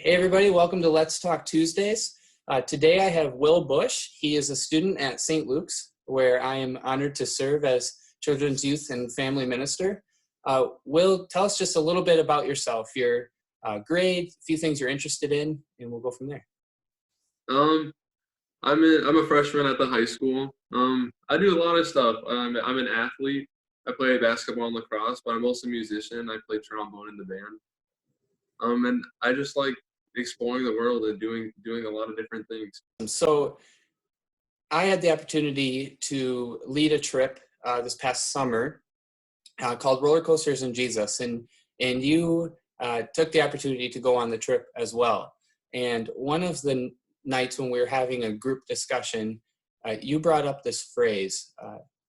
Hey everybody, welcome to Let's Talk Tuesdays. Today I have Will Bush. He is a student at St. Luke's, where I am honored to serve as Children's Youth and Family Minister. Will, tell us just a little bit about yourself, your grade, a few things you're interested in, and we'll go from there. Um, I'm a freshman at the high school. I do a lot of stuff. I'm an athlete. I play basketball and lacrosse, but I'm also a musician. I play trombone in the band. And I just like exploring the world and doing a lot of different things. So I had the opportunity to lead a trip this past summer called Roller Coasters and Jesus, and you took the opportunity to go on the trip as well. And one of the nights when we were having a group discussion, you brought up this phrase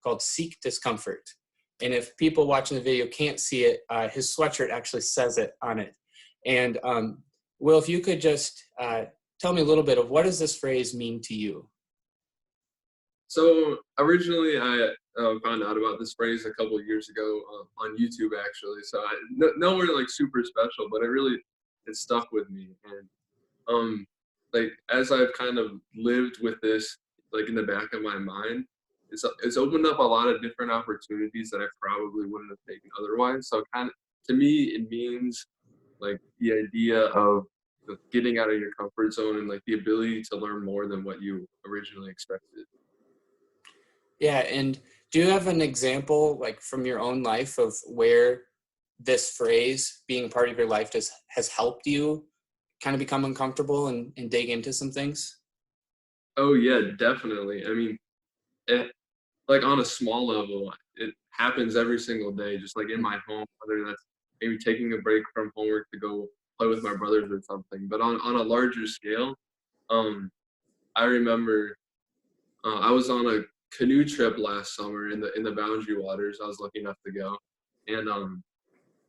called "seek discomfort." And if people watching the video can't see it, his sweatshirt actually says it on it. And Will, if you could just tell me a little bit of what does this phrase mean to you? So originally, I found out about this phrase a couple of years ago on YouTube, actually. So nowhere like super special, but it stuck with me. And like as I've kind of lived with this like in the back of my mind, it's opened up a lot of different opportunities that I probably wouldn't have taken otherwise. So kind of to me, it means like the idea of getting out of your comfort zone and like the ability to learn more than what you originally expected. Yeah, and do you have an example, like from your own life, of where this phrase being a part of your life has helped you kind of become uncomfortable and dig into some things? Oh yeah, definitely. I mean, it, like on a small level, it happens every single day, just like in my home, whether that's maybe taking a break from homework to go play with my brothers or something. But on a larger scale, um, I remember I was on a canoe trip last summer in the Boundary Waters. I was lucky enough to go, and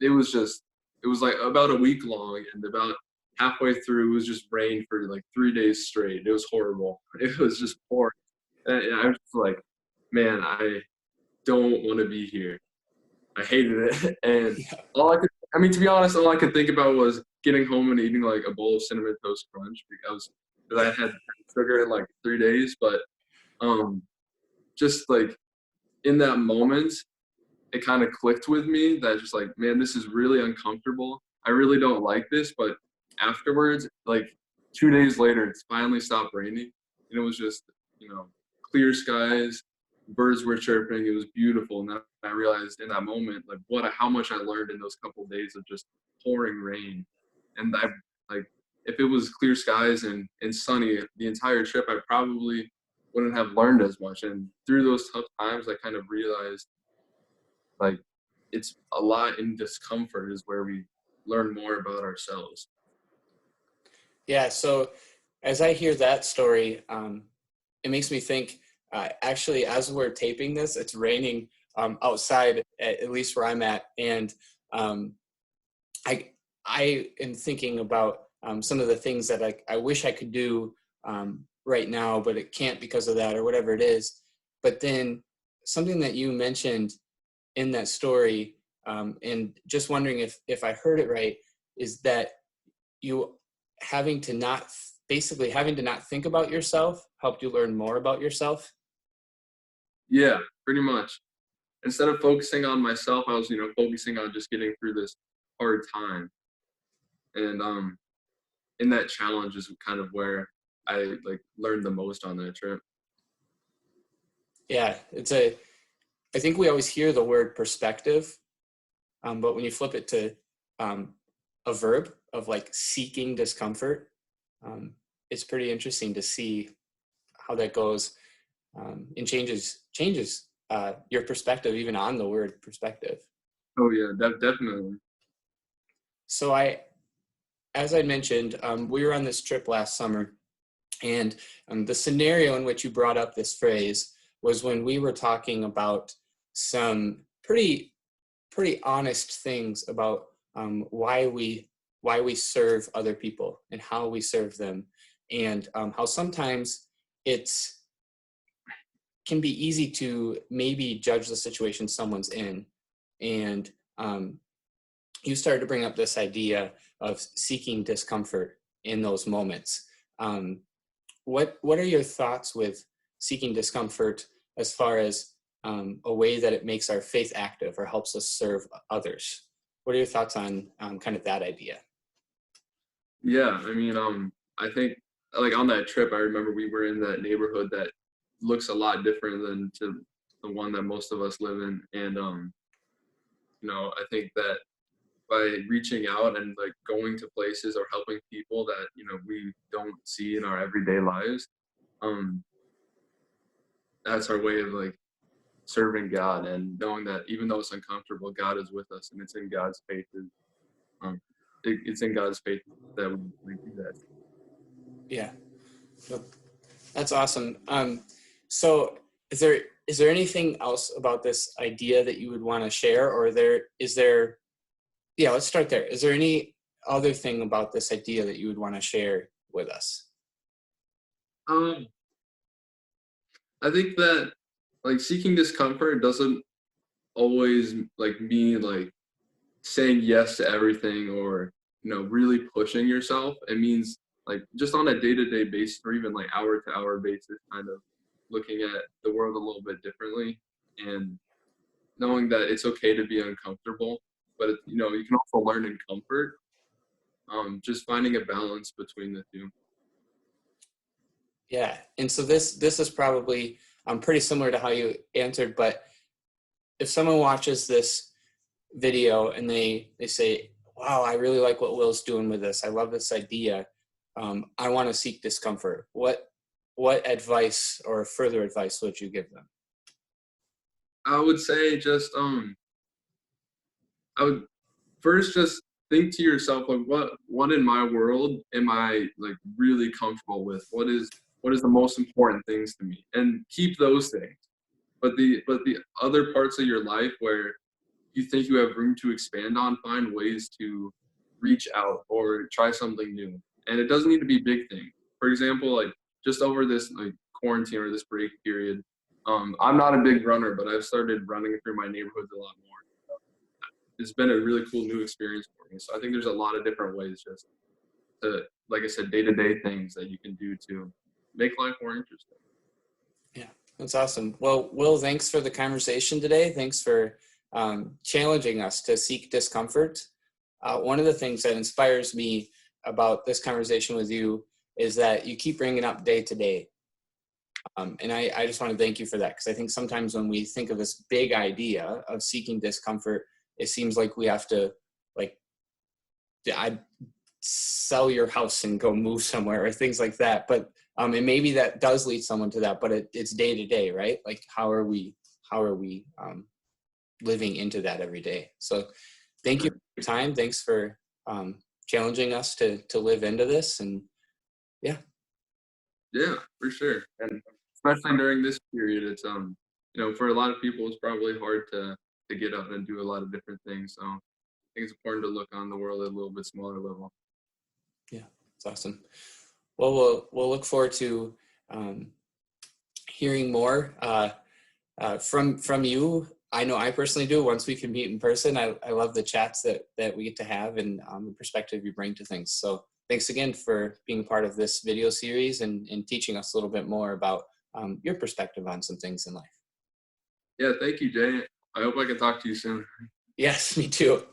it was just it was like about a week long, and about halfway through it was just rain for like 3 days straight. It was horrible. It was just pouring, and I was just like, man, I don't want to be here. I hated it, and Yeah. I mean, to be honest, all I could think about was getting home and eating like a bowl of cinnamon toast crunch because I had sugar in like 3 days. But um, just like in that moment, it kind of clicked with me that just like, man, this is really uncomfortable. I really don't like this. But afterwards, like 2 days later, it's finally stopped raining, and it was just clear skies, birds were chirping. It was beautiful, and I realized in that moment like how much I learned in those couple of days of just pouring rain. And I like if it was clear skies and sunny the entire trip, I probably wouldn't have learned as much. And through those tough times, I kind of realized like it's a lot in discomfort is where we learn more about ourselves. Yeah, so as I hear that story, it makes me think, actually, as we're taping this, it's raining outside, at least where I'm at. And um, I am thinking about some of the things that I wish I could do right now, but it can't because of that or whatever it is. But then something that you mentioned in that story, and just wondering if I heard it right, is that you basically having to not think about yourself helped you learn more about yourself. Yeah, pretty much. Instead of focusing on myself, I was focusing on just getting through this hard time. And in that challenge is kind of where I like learned the most on that trip. Yeah, I think we always hear the word perspective, but when you flip it to a verb of like seeking discomfort, it's pretty interesting to see how that goes, and changes your perspective even on the word perspective. Oh yeah, definitely. So as I mentioned, we were on this trip last summer, and the scenario in which you brought up this phrase was when we were talking about some pretty honest things about why we serve other people and how we serve them, and how sometimes it's can be easy to maybe judge the situation someone's in. And you started to bring up this idea of seeking discomfort. in those moments. What are your thoughts with seeking discomfort as far as a way that it makes our faith active or helps us serve others? What are your thoughts on kind of that idea? Yeah, I mean, I think like on that trip, I remember we were in that neighborhood that looks a lot different than to the one that most of us live in, and I think that by reaching out and like going to places or helping people that we don't see in our everyday lives, um, that's our way of like serving God and knowing that even though it's uncomfortable, God is with us, and it's in God's faith. It's in God's faith that we do that. Yeah, that's awesome. So is there anything else about this idea that you would want to share, or is there? Yeah, let's start there. Is there any other thing about this idea that you would want to share with us? Um, I think that like seeking discomfort doesn't always like mean like saying yes to everything or really pushing yourself. It means like just on a day-to-day basis or even like hour-to-hour basis, kind of looking at the world a little bit differently and knowing that it's okay to be uncomfortable, but you can also learn in comfort. Just finding a balance between the two. Yeah, and so this is probably pretty similar to how you answered, but if someone watches this video and they say, wow, I really like what Will's doing with this, I love this idea, I want to seek discomfort, what advice or further advice would you give them? I would say just I would first just think to yourself like what in my world am I like really comfortable with? What is the most important things to me? And keep those things. But the other parts of your life where you think you have room to expand on, find ways to reach out or try something new. And it doesn't need to be big things. For example, like just over this like quarantine or this break period, I'm not a big runner, but I've started running through my neighborhoods a lot more. It's been a really cool new experience for me. So I think there's a lot of different ways just to, like I said, day-to-day things that you can do to make life more interesting. Yeah, that's awesome. Well, Will, thanks for the conversation today. Thanks for challenging us to seek discomfort. One of the things that inspires me about this conversation with you is that you keep bringing up day to day. And I just want to thank you for that, because I think sometimes when we think of this big idea of seeking discomfort, it seems like we have to like I sell your house and go move somewhere or things like that. But and maybe that does lead someone to that, but it's day to day, right? Like how are we living into that every day? So thank you for your time. Thanks for challenging us to live into this. And yeah. Yeah, for sure. And especially during this period, it's for a lot of people, it's probably hard to get up and do a lot of different things. So I think it's important to look on the world at a little bit smaller level. Yeah, it's awesome. Well, we'll look forward to hearing more from you. I know I personally do. Once we can meet in person, I love the chats that we get to have and the perspective you bring to things. So thanks again for being part of this video series and teaching us a little bit more about your perspective on some things in life. Yeah, thank you, Jay. I hope I can talk to you soon. Yes, me too.